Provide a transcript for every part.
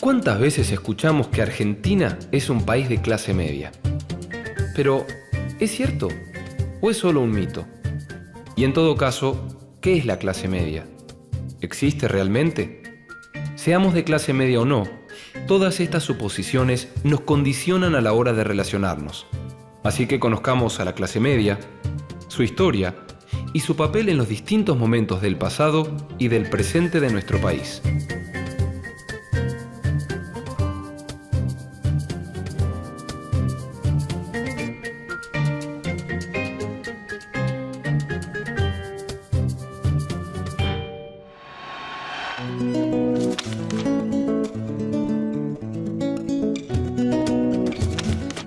¿Cuántas veces escuchamos que Argentina es un país de clase media? Pero, ¿es cierto? ¿O es solo un mito? Y en todo caso, ¿qué es la clase media? ¿Existe realmente? Seamos de clase media o no, todas estas suposiciones nos condicionan a la hora de relacionarnos. Así que conozcamos a la clase media, su historia y su papel en los distintos momentos del pasado y del presente de nuestro país.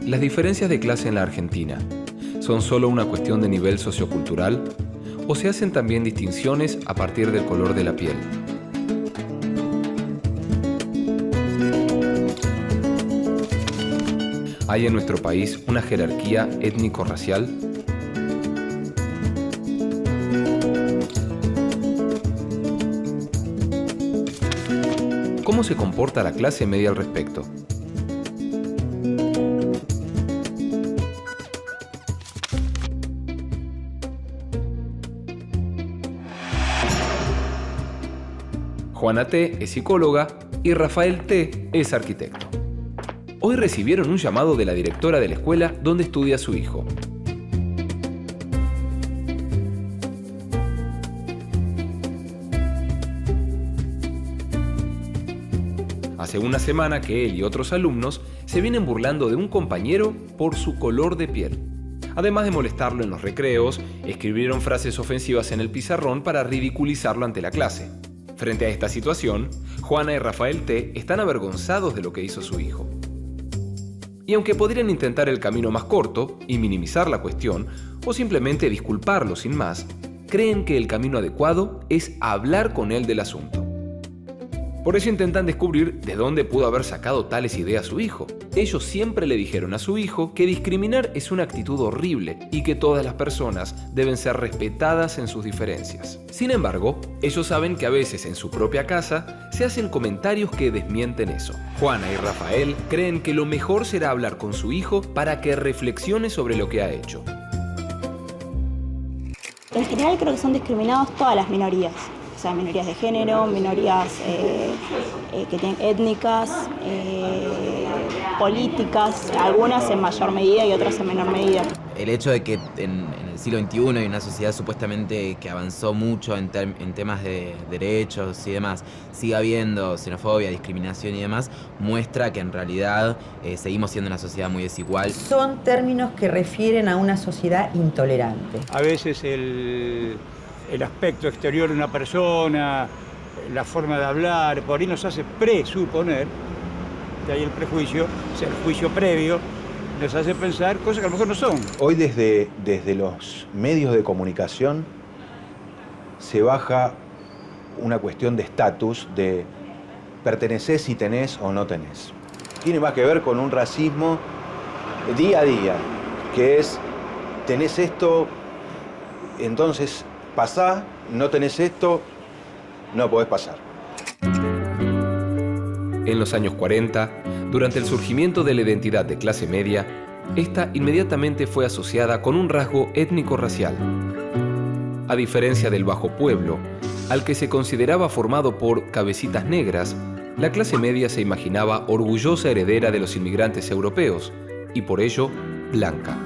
Las diferencias de clase en la Argentina son solo una cuestión de nivel sociocultural o se hacen también distinciones a partir del color de la piel. ¿Hay en nuestro país una jerarquía étnico-racial? ¿Cómo se comporta la clase media al respecto? Juana T. es psicóloga y Rafael T. es arquitecto. Hoy recibieron un llamado de la directora de la escuela donde estudia su hijo. Hace una semana que él y otros alumnos se vienen burlando de un compañero por su color de piel. Además de molestarlo en los recreos, escribieron frases ofensivas en el pizarrón para ridiculizarlo ante la clase. Frente a esta situación, Juana y Rafael T. están avergonzados de lo que hizo su hijo. Y aunque podrían intentar el camino más corto y minimizar la cuestión, o simplemente disculparlo sin más, creen que el camino adecuado es hablar con él del asunto. Por eso intentan descubrir de dónde pudo haber sacado tales ideas su hijo. Ellos siempre le dijeron a su hijo que discriminar es una actitud horrible y que todas las personas deben ser respetadas en sus diferencias. Sin embargo, ellos saben que a veces en su propia casa se hacen comentarios que desmienten eso. Juana y Rafael creen que lo mejor será hablar con su hijo para que reflexione sobre lo que ha hecho. En general creo que son discriminados todas las minorías. O sea, minorías de género, minorías étnicas, políticas, algunas en mayor medida y otras en menor medida. El hecho de que en el siglo XXI hay una sociedad supuestamente que avanzó mucho en temas de derechos y demás, siga habiendo xenofobia, discriminación y demás, muestra que en realidad seguimos siendo una sociedad muy desigual. Son términos que refieren a una sociedad intolerante. A veces el aspecto exterior de una persona, la forma de hablar, por ahí nos hace presuponer, de ahí el prejuicio, o sea, el juicio previo, nos hace pensar cosas que a lo mejor no son. Hoy desde los medios de comunicación se baja una cuestión de estatus, de pertenecés si tenés o no tenés. Tiene más que ver con un racismo día a día, que es, tenés esto, entonces pasá, no tenés esto, no podés pasar. En los años 40, durante el surgimiento de la identidad de clase media, esta inmediatamente fue asociada con un rasgo étnico-racial. A diferencia del bajo pueblo, al que se consideraba formado por cabecitas negras, la clase media se imaginaba orgullosa heredera de los inmigrantes europeos y por ello blanca.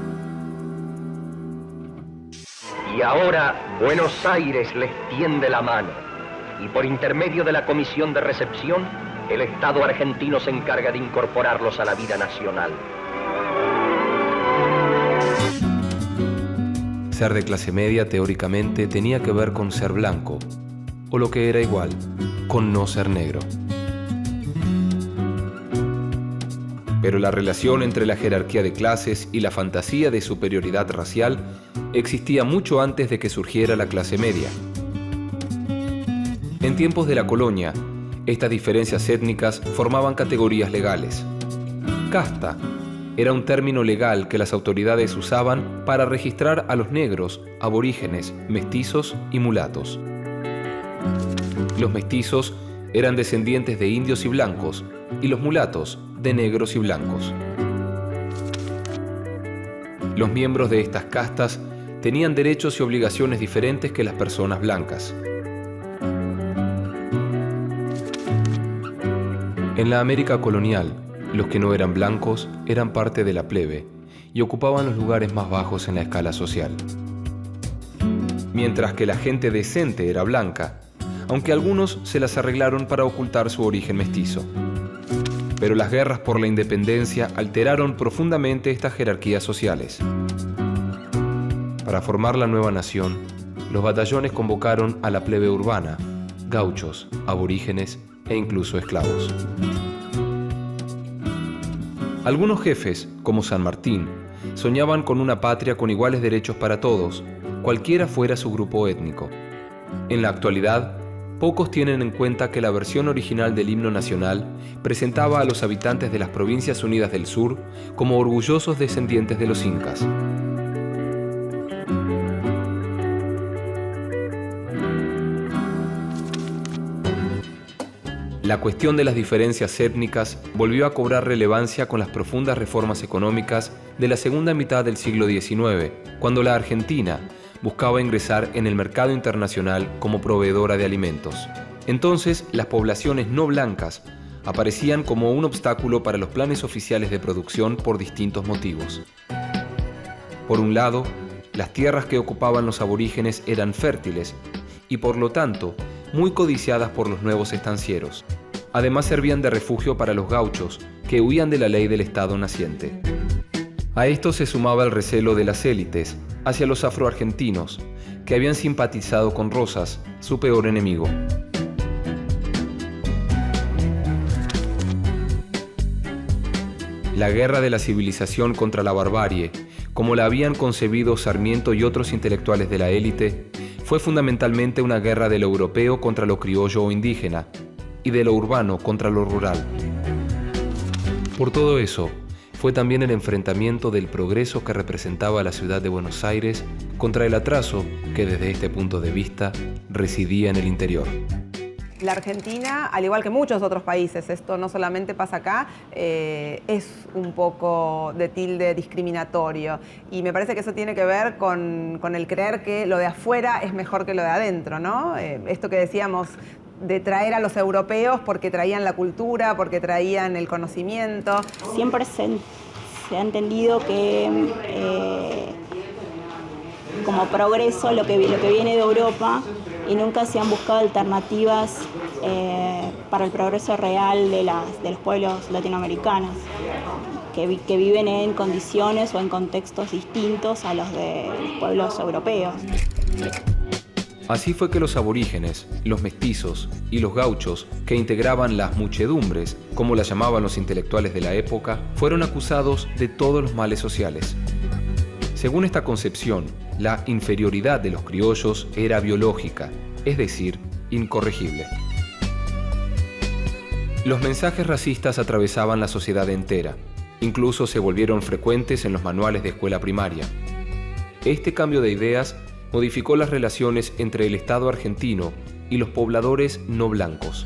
Y ahora Buenos Aires les tiende la mano y por intermedio de la Comisión de Recepción, el Estado argentino se encarga de incorporarlos a la vida nacional. Ser de clase media teóricamente tenía que ver con ser blanco, o lo que era igual, con no ser negro. Pero la relación entre la jerarquía de clases y la fantasía de superioridad racial existía mucho antes de que surgiera la clase media. En tiempos de la colonia, estas diferencias étnicas formaban categorías legales. Casta era un término legal que las autoridades usaban para registrar a los negros, aborígenes, mestizos y mulatos. Los mestizos eran descendientes de indios y blancos, y los mulatos de negros y blancos. Los miembros de estas castas tenían derechos y obligaciones diferentes que las personas blancas. En la América colonial, los que no eran blancos eran parte de la plebe y ocupaban los lugares más bajos en la escala social. Mientras que la gente decente era blanca, aunque algunos se las arreglaron para ocultar su origen mestizo. Pero las guerras por la independencia alteraron profundamente estas jerarquías sociales. Para formar la nueva nación, los batallones convocaron a la plebe urbana, gauchos, aborígenes e incluso esclavos. Algunos jefes, como San Martín, soñaban con una patria con iguales derechos para todos, cualquiera fuera su grupo étnico. En la actualidad, pocos tienen en cuenta que la versión original del himno nacional presentaba a los habitantes de las Provincias Unidas del Sur como orgullosos descendientes de los incas. La cuestión de las diferencias étnicas volvió a cobrar relevancia con las profundas reformas económicas de la segunda mitad del siglo XIX, cuando la Argentina buscaba ingresar en el mercado internacional como proveedora de alimentos. Entonces, las poblaciones no blancas aparecían como un obstáculo para los planes oficiales de producción por distintos motivos. Por un lado, las tierras que ocupaban los aborígenes eran fértiles y, por lo tanto, muy codiciadas por los nuevos estancieros. Además servían de refugio para los gauchos, que huían de la ley del Estado naciente. A esto se sumaba el recelo de las élites hacia los afroargentinos, que habían simpatizado con Rosas, su peor enemigo. La guerra de la civilización contra la barbarie, como la habían concebido Sarmiento y otros intelectuales de la élite, fue fundamentalmente una guerra de lo europeo contra lo criollo o indígena, y de lo urbano contra lo rural. Por todo eso, fue también el enfrentamiento del progreso que representaba la ciudad de Buenos Aires contra el atraso que desde este punto de vista residía en el interior. La Argentina, al igual que muchos otros países, esto no solamente pasa acá, es un poco de tilde discriminatorio. Y me parece que eso tiene que ver con el creer que lo de afuera es mejor que lo de adentro, ¿no? Esto que decíamos de traer a los europeos porque traían la cultura, porque traían el conocimiento. Siempre se ha entendido que como progreso lo que viene de Europa, y nunca se han buscado alternativas para el progreso real de los pueblos latinoamericanos, que viven en condiciones o en contextos distintos a los de los pueblos europeos. Así fue que los aborígenes, los mestizos y los gauchos, que integraban las muchedumbres, como las llamaban los intelectuales de la época, fueron acusados de todos los males sociales. Según esta concepción, la inferioridad de los criollos era biológica, es decir, incorregible. Los mensajes racistas atravesaban la sociedad entera, incluso se volvieron frecuentes en los manuales de escuela primaria. Este cambio de ideas modificó las relaciones entre el Estado argentino y los pobladores no blancos.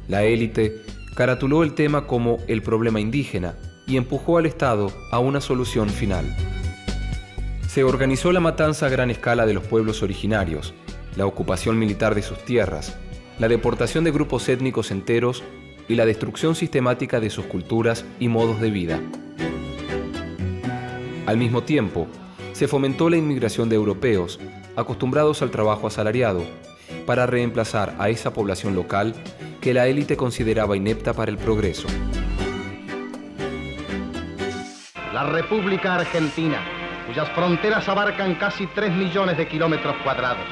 La élite caratuló el tema como el problema indígena y empujó al Estado a una solución final. Se organizó la matanza a gran escala de los pueblos originarios, la ocupación militar de sus tierras, la deportación de grupos étnicos enteros y la destrucción sistemática de sus culturas y modos de vida. Al mismo tiempo, se fomentó la inmigración de europeos, acostumbrados al trabajo asalariado, para reemplazar a esa población local que la élite consideraba inepta para el progreso. La República Argentina, cuyas fronteras abarcan casi 3 millones de kilómetros cuadrados,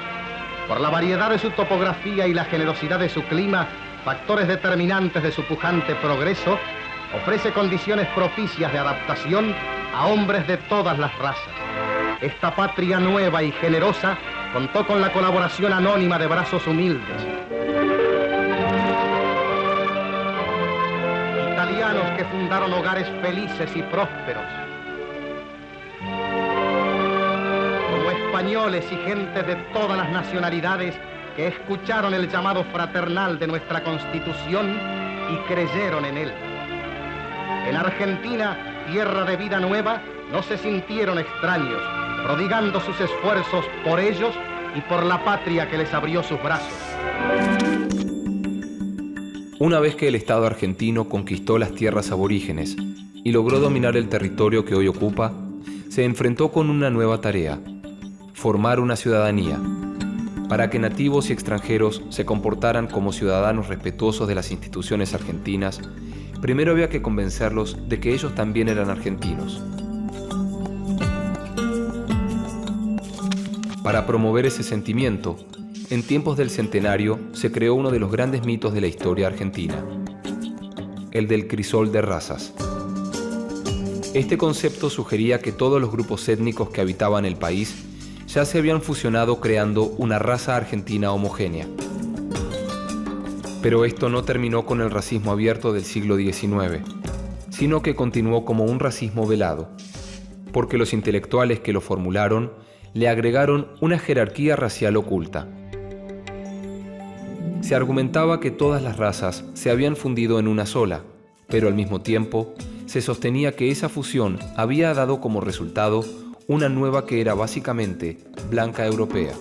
por la variedad de su topografía y la generosidad de su clima, factores determinantes de su pujante progreso, ofrece condiciones propicias de adaptación a hombres de todas las razas. Esta patria nueva y generosa contó con la colaboración anónima de brazos humildes, italianos que fundaron hogares felices y prósperos, como españoles y gentes de todas las nacionalidades que escucharon el llamado fraternal de nuestra Constitución y creyeron en él. En Argentina, tierra de vida nueva, no se sintieron extraños, prodigando sus esfuerzos por ellos y por la patria que les abrió sus brazos. Una vez que el Estado argentino conquistó las tierras aborígenes y logró dominar el territorio que hoy ocupa, se enfrentó con una nueva tarea: formar una ciudadanía. Para que nativos y extranjeros se comportaran como ciudadanos respetuosos de las instituciones argentinas, primero había que convencerlos de que ellos también eran argentinos. Para promover ese sentimiento, en tiempos del centenario se creó uno de los grandes mitos de la historia argentina, el del crisol de razas. Este concepto sugería que todos los grupos étnicos que habitaban el país ya se habían fusionado creando una raza argentina homogénea. Pero esto no terminó con el racismo abierto del siglo XIX, sino que continuó como un racismo velado, porque los intelectuales que lo formularon le agregaron una jerarquía racial oculta. Se argumentaba que todas las razas se habían fundido en una sola, pero al mismo tiempo se sostenía que esa fusión había dado como resultado una nueva que era básicamente blanca europea.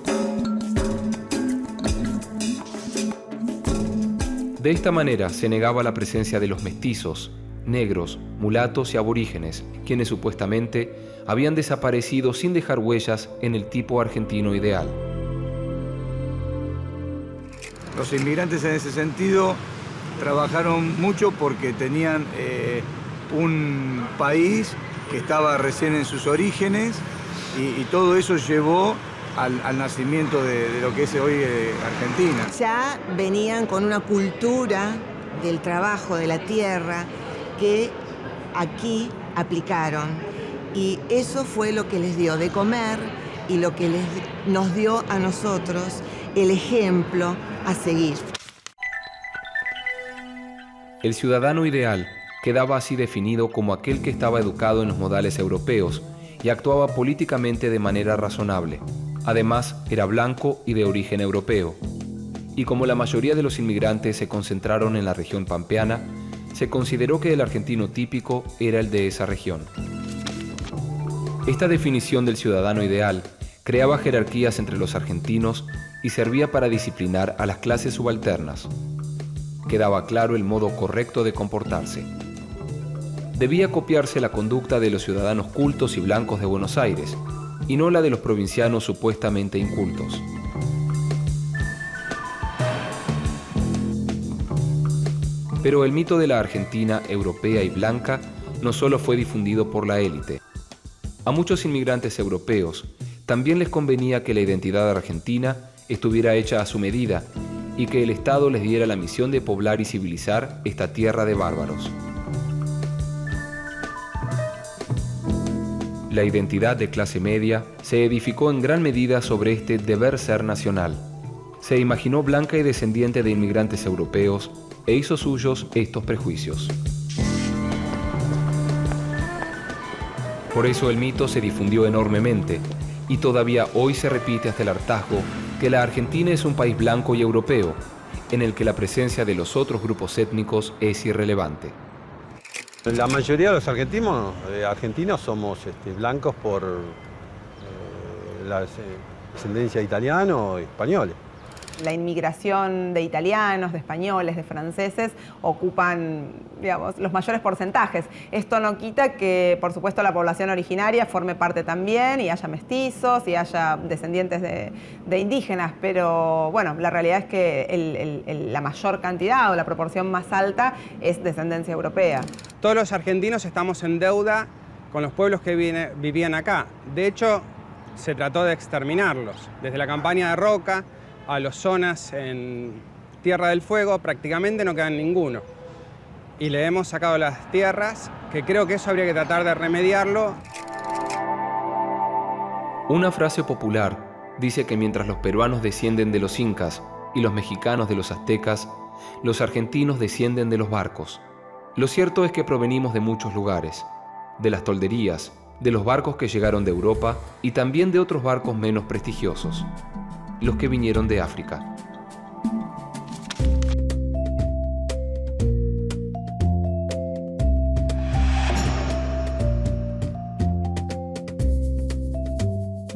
De esta manera se negaba la presencia de los mestizos, negros, mulatos y aborígenes, quienes supuestamente habían desaparecido sin dejar huellas en el tipo argentino ideal. Los inmigrantes en ese sentido trabajaron mucho porque tenían un país que estaba recién en sus orígenes y todo eso llevó al nacimiento de lo que es hoy Argentina. Ya venían con una cultura del trabajo de la tierra que aquí aplicaron y eso fue lo que les dio de comer y lo que nos dio a nosotros el ejemplo a seguir. El ciudadano ideal quedaba así definido como aquel que estaba educado en los modales europeos y actuaba políticamente de manera razonable. Además, era blanco y de origen europeo. Y como la mayoría de los inmigrantes se concentraron en la región pampeana, se consideró que el argentino típico era el de esa región. Esta definición del ciudadano ideal creaba jerarquías entre los argentinos y servía para disciplinar a las clases subalternas. Quedaba claro el modo correcto de comportarse. Debía copiarse la conducta de los ciudadanos cultos y blancos de Buenos Aires, y no la de los provincianos supuestamente incultos. Pero el mito de la Argentina europea y blanca no solo fue difundido por la élite. A muchos inmigrantes europeos también les convenía que la identidad argentina estuviera hecha a su medida y que el Estado les diera la misión de poblar y civilizar esta tierra de bárbaros. La identidad de clase media se edificó en gran medida sobre este deber ser nacional. Se imaginó blanca y descendiente de inmigrantes europeos e hizo suyos estos prejuicios. Por eso el mito se difundió enormemente y todavía hoy se repite hasta el hartazgo que la Argentina es un país blanco y europeo, en el que la presencia de los otros grupos étnicos es irrelevante. La mayoría de los argentinos somos blancos por la descendencia de italianos y españoles. La inmigración de italianos, de españoles, de franceses ocupan, digamos, los mayores porcentajes. Esto no quita que, por supuesto, la población originaria forme parte también y haya mestizos y haya descendientes de indígenas, pero bueno, la realidad es que la mayor cantidad o la proporción más alta es descendencia europea. Todos los argentinos estamos en deuda con los pueblos que vivían acá. De hecho, se trató de exterminarlos. Desde la campaña de Roca a las zonas en Tierra del Fuego prácticamente no quedan ninguno. Y le hemos sacado las tierras, que creo que eso habría que tratar de remediarlo. Una frase popular dice que mientras los peruanos descienden de los incas y los mexicanos de los aztecas, los argentinos descienden de los barcos. Lo cierto es que provenimos de muchos lugares, de las tolderías, de los barcos que llegaron de Europa y también de otros barcos menos prestigiosos, los que vinieron de África.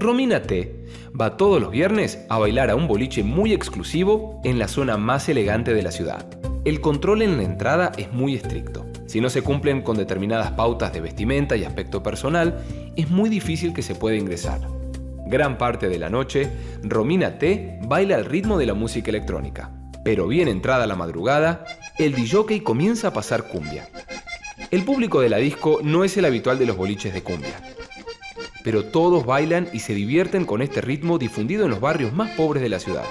Romina T. va todos los viernes a bailar a un boliche muy exclusivo en la zona más elegante de la ciudad. El control en la entrada es muy estricto. Si no se cumplen con determinadas pautas de vestimenta y aspecto personal, es muy difícil que se pueda ingresar. Gran parte de la noche, Romina T. baila al ritmo de la música electrónica. Pero bien entrada la madrugada, el DJ comienza a pasar cumbia. El público de la disco no es el habitual de los boliches de cumbia. Pero todos bailan y se divierten con este ritmo difundido en los barrios más pobres de la ciudad.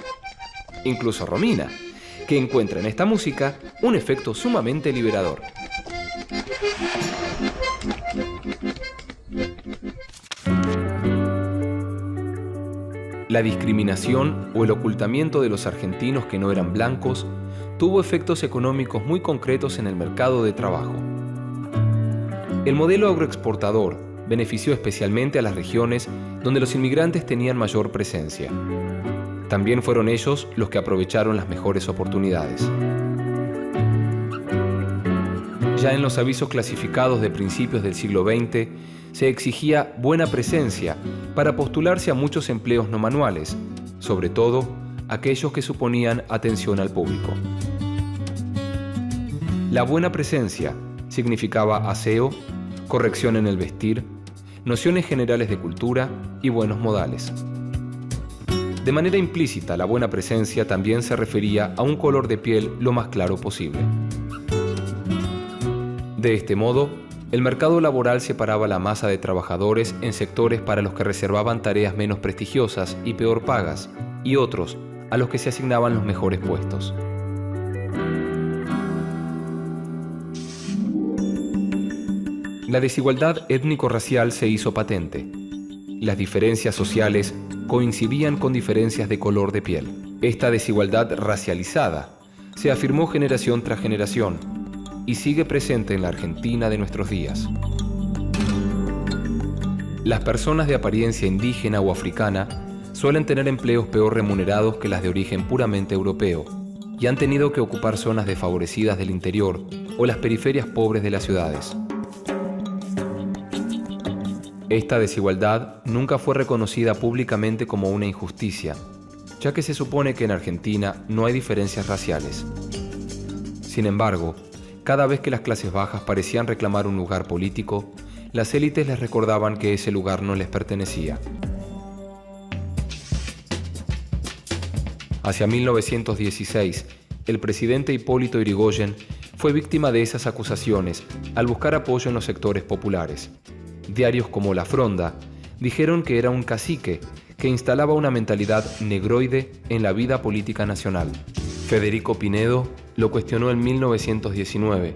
Incluso Romina, que encuentra en esta música un efecto sumamente liberador. La discriminación o el ocultamiento de los argentinos que no eran blancos tuvo efectos económicos muy concretos en el mercado de trabajo. El modelo agroexportador benefició especialmente a las regiones donde los inmigrantes tenían mayor presencia. También fueron ellos los que aprovecharon las mejores oportunidades. Ya en los avisos clasificados de principios del siglo XX, se exigía buena presencia para postularse a muchos empleos no manuales, sobre todo aquellos que suponían atención al público. La buena presencia significaba aseo, corrección en el vestir, nociones generales de cultura y buenos modales. De manera implícita, la buena presencia también se refería a un color de piel lo más claro posible. De este modo, el mercado laboral separaba la masa de trabajadores en sectores para los que reservaban tareas menos prestigiosas y peor pagas, y otros a los que se asignaban los mejores puestos. La desigualdad étnico-racial se hizo patente. Las diferencias sociales coincidían con diferencias de color de piel. Esta desigualdad racializada se afirmó generación tras generación y sigue presente en la Argentina de nuestros días. Las personas de apariencia indígena o africana suelen tener empleos peor remunerados que las de origen puramente europeo y han tenido que ocupar zonas desfavorecidas del interior o las periferias pobres de las ciudades. Esta desigualdad nunca fue reconocida públicamente como una injusticia, ya que se supone que en Argentina no hay diferencias raciales. Sin embargo, cada vez que las clases bajas parecían reclamar un lugar político, las élites les recordaban que ese lugar no les pertenecía. Hacia 1916, el presidente Hipólito Yrigoyen fue víctima de esas acusaciones al buscar apoyo en los sectores populares. Diarios como La Fronda dijeron que era un cacique que instalaba una mentalidad negroide en la vida política nacional. Federico Pinedo lo cuestionó en 1919,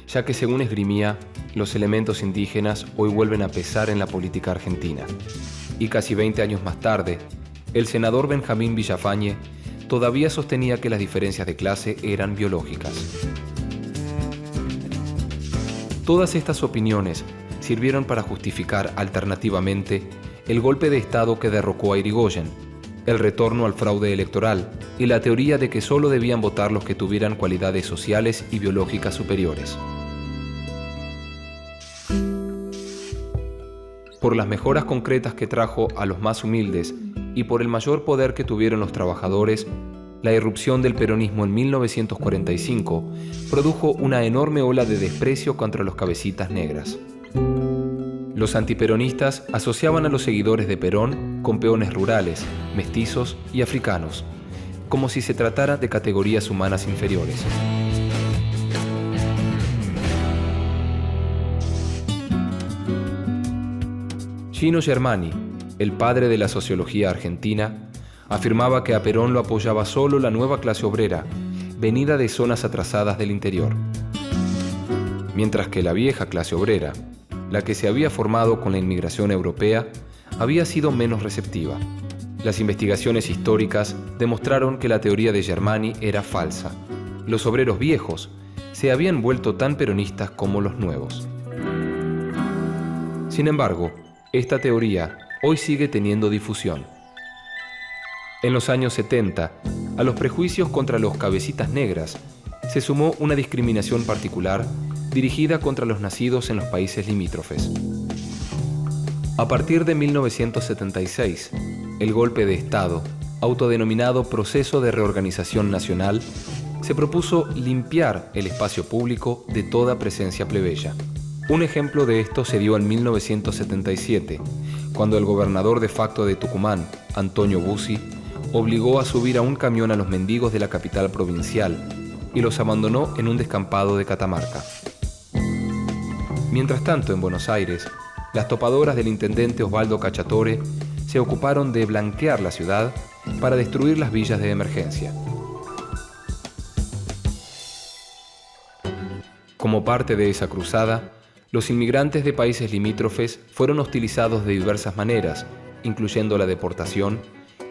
ya que según esgrimía, los elementos indígenas hoy vuelven a pesar en la política argentina. Y casi 20 años más tarde, el senador Benjamín Villafañe todavía sostenía que las diferencias de clase eran biológicas. Todas estas opiniones sirvieron para justificar alternativamente el golpe de Estado que derrocó a Yrigoyen, el retorno al fraude electoral y la teoría de que solo debían votar los que tuvieran cualidades sociales y biológicas superiores. Por las mejoras concretas que trajo a los más humildes y por el mayor poder que tuvieron los trabajadores, la irrupción del peronismo en 1945 produjo una enorme ola de desprecio contra los cabecitas negras. Los antiperonistas asociaban a los seguidores de Perón con peones rurales, mestizos y africanos, como si se tratara de categorías humanas inferiores. Gino Germani, el padre de la sociología argentina, afirmaba que a Perón lo apoyaba solo la nueva clase obrera, venida de zonas atrasadas del interior. Mientras que la vieja clase obrera, la que se había formado con la inmigración europea, había sido menos receptiva. Las investigaciones históricas demostraron que la teoría de Germani era falsa. Los obreros viejos se habían vuelto tan peronistas como los nuevos. Sin embargo, esta teoría hoy sigue teniendo difusión. En los años 70, a los prejuicios contra los cabecitas negras se sumó una discriminación particular dirigida contra los nacidos en los países limítrofes. A partir de 1976, el golpe de Estado, autodenominado Proceso de Reorganización Nacional, se propuso limpiar el espacio público de toda presencia plebeya. Un ejemplo de esto se dio en 1977, cuando el gobernador de facto de Tucumán, Antonio Bussi, obligó a subir a un camión a los mendigos de la capital provincial y los abandonó en un descampado de Catamarca. Mientras tanto, en Buenos Aires, las topadoras del intendente Osvaldo Cacciatore se ocuparon de blanquear la ciudad para destruir las villas de emergencia. Como parte de esa cruzada, los inmigrantes de países limítrofes fueron hostilizados de diversas maneras, incluyendo la deportación,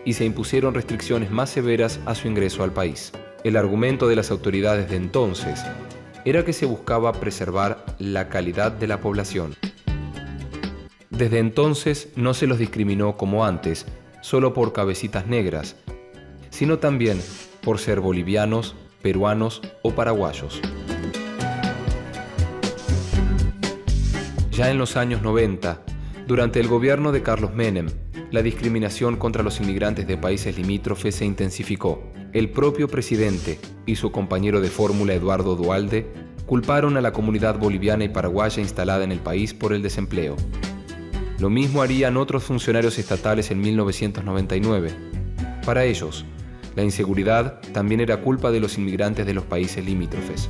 y se impusieron restricciones más severas a su ingreso al país. El argumento de las autoridades de entonces era que se buscaba preservar la calidad de la población. Desde entonces no se los discriminó como antes, solo por cabecitas negras, sino también por ser bolivianos, peruanos o paraguayos. Ya en los años 90, durante el gobierno de Carlos Menem, la discriminación contra los inmigrantes de países limítrofes se intensificó. El propio presidente y su compañero de fórmula Eduardo Duhalde culparon a la comunidad boliviana y paraguaya instalada en el país por el desempleo. Lo mismo harían otros funcionarios estatales en 1999. Para ellos, la inseguridad también era culpa de los inmigrantes de los países limítrofes.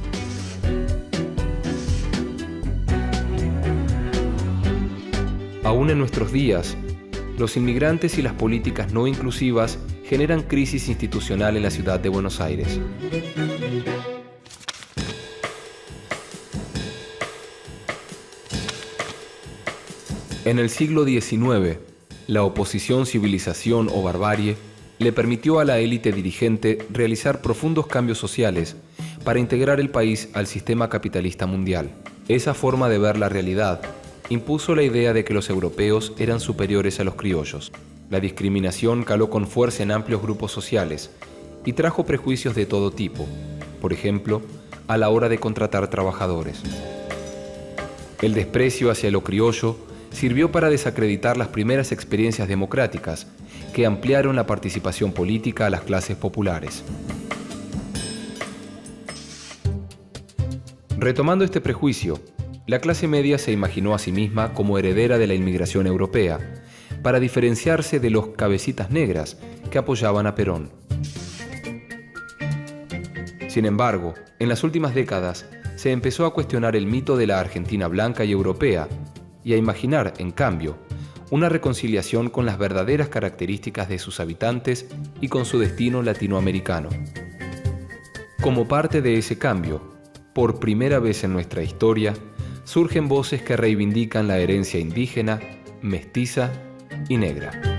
Aún en nuestros días, los inmigrantes y las políticas no inclusivas generan crisis institucional en la ciudad de Buenos Aires. En el siglo XIX, la oposición civilización o barbarie le permitió a la élite dirigente realizar profundos cambios sociales para integrar el país al sistema capitalista mundial. Esa forma de ver la realidad impuso la idea de que los europeos eran superiores a los criollos. La discriminación caló con fuerza en amplios grupos sociales y trajo prejuicios de todo tipo, por ejemplo, a la hora de contratar trabajadores. El desprecio hacia lo criollo sirvió para desacreditar las primeras experiencias democráticas que ampliaron la participación política a las clases populares. Retomando este prejuicio, la clase media se imaginó a sí misma como heredera de la inmigración europea, para diferenciarse de los cabecitas negras que apoyaban a Perón. Sin embargo, en las últimas décadas se empezó a cuestionar el mito de la Argentina blanca y europea y a imaginar, en cambio, una reconciliación con las verdaderas características de sus habitantes y con su destino latinoamericano. Como parte de ese cambio, por primera vez en nuestra historia, surgen voces que reivindican la herencia indígena, mestiza y negra.